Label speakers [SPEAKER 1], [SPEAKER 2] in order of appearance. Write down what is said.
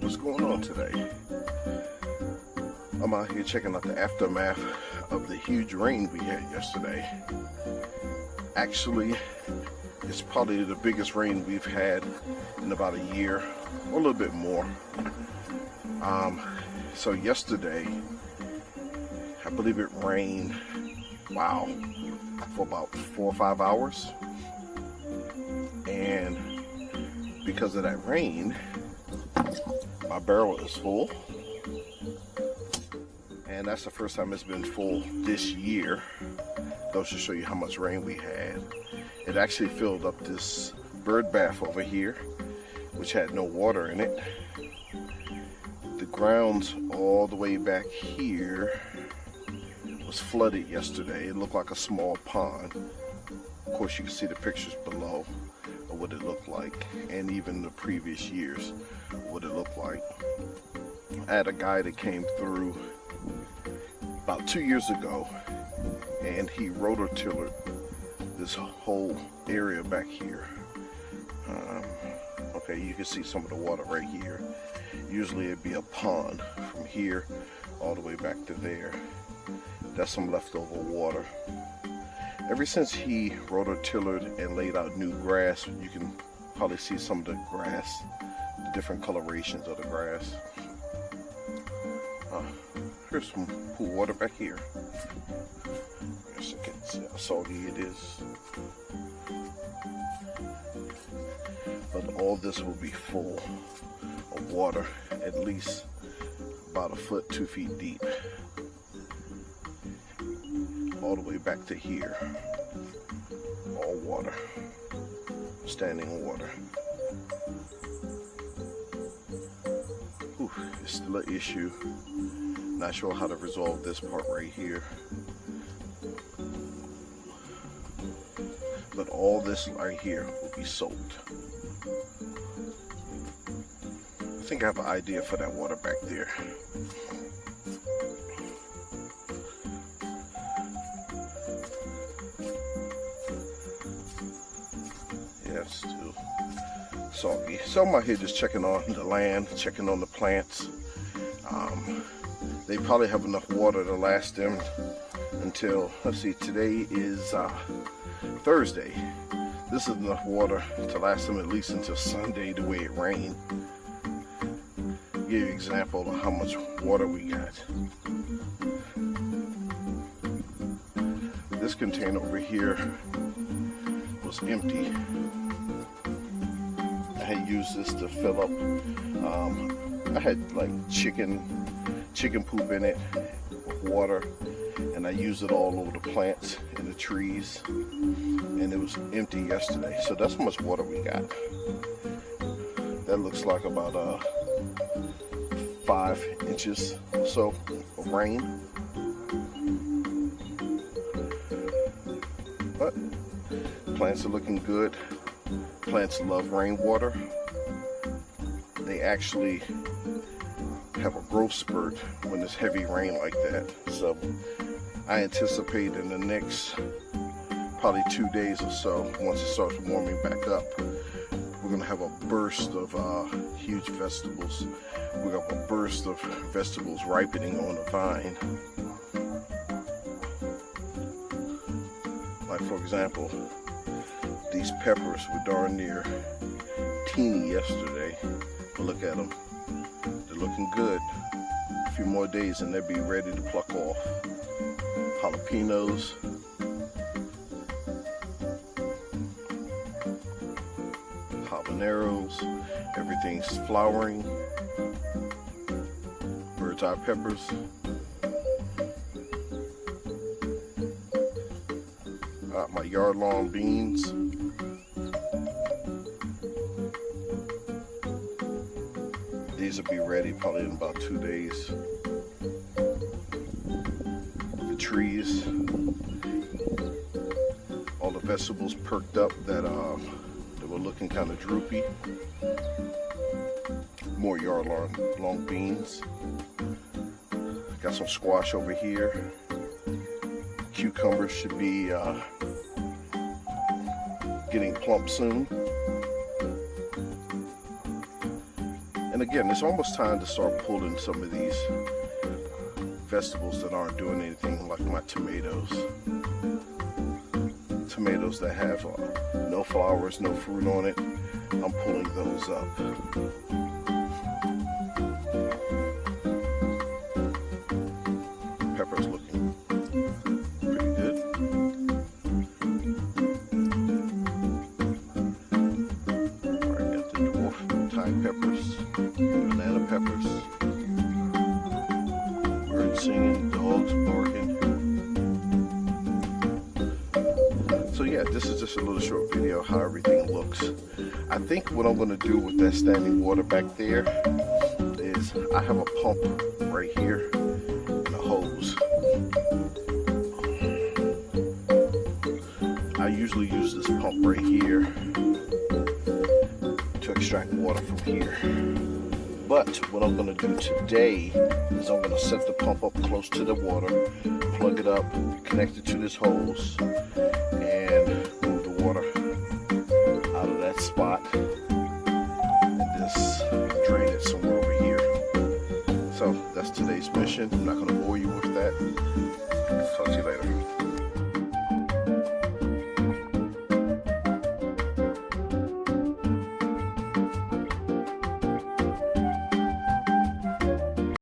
[SPEAKER 1] what's going on today? I'm out here checking out the aftermath of the huge rain we had yesterday. Actually, it's probably the biggest rain we've had in about a year, or a little bit more. So yesterday, I believe it rained, wow, for about 4 or 5 hours. And because of that rain, my barrel is full. And that's the first time it's been full this year. Those should show you how much rain we had. It actually filled up this bird bath over here, which had no water in it. The grounds all the way back here was flooded yesterday. It looked like a small pond. Of course, you can see the pictures below of what it looked like, and even the previous years, what it looked like. I had a guy that came through about 2 years ago, and he rototillered this whole area back here. Okay, you can see some of the water right here. Usually it'd be a pond from here all the way back to there. That's some leftover water. Ever since he rototillered and laid out new grass, you can probably see some of the grass, the different colorations of the grass. Here's some pool water back here. Yes, I can see how soggy it is. But all this will be full of water, at least about 1 foot, 2 feet deep. All the way back to here. All water. Standing water. Ooh, it's still an issue. Not sure how to resolve this part right here. But all this right here will be soaked. I think I have an idea for that water back there. Yeah, it's still soggy. So I'm out here just checking on the land, checking on the plants. They probably have enough water to last them until, let's see, today is Thursday. This is enough water to last them at least until Sunday, the way it rained. Give you an example of how much water we got. This container over here was empty. I had used this to fill up. I had like chicken poop in it with water, and I used it all over the plants and the trees, and it was empty yesterday. So that's how much water we got. That looks like about 5 inches or so of rain. But plants are looking good. Plants love rainwater. They actually have a growth spurt when there's heavy rain like that. So I anticipate in the next probably 2 days or so, once it starts warming back up, we're gonna have a burst of huge vegetables. We're gonna have a burst of vegetables ripening on the vine. Like, for example, these peppers were darn near teeny yesterday, but look at them. They're looking good. A few more days and they'll be ready to pluck off. Jalapenos. Habaneros. Everything's flowering. Bird's eye peppers. My yard-long beans. These will be ready probably in about 2 days. The trees, all the vegetables perked up that were looking kind of droopy. More yard-long beans. Got some squash over here. Cucumbers should be getting plump soon. And again, it's almost time to start pulling some of these vegetables that aren't doing anything, like my tomatoes. Tomatoes that have no flowers, no fruit on it, I'm pulling those up. Pepper's looking pretty good. Alright, got the dwarf Thai peppers, banana peppers, birds singing, dogs barking. So yeah, this is just a little short video of how everything looks. I think what I'm going to do with that standing water back there is I have a pump right here and a hose. I usually use this pump right here to extract water from here. But what I'm going to do today is I'm going to set the pump up close to the water, plug it up, connect it to this hose, and move the water out of that spot and just drain it somewhere over here. So that's today's mission. I'm not going to bore you with that. Talk to you later.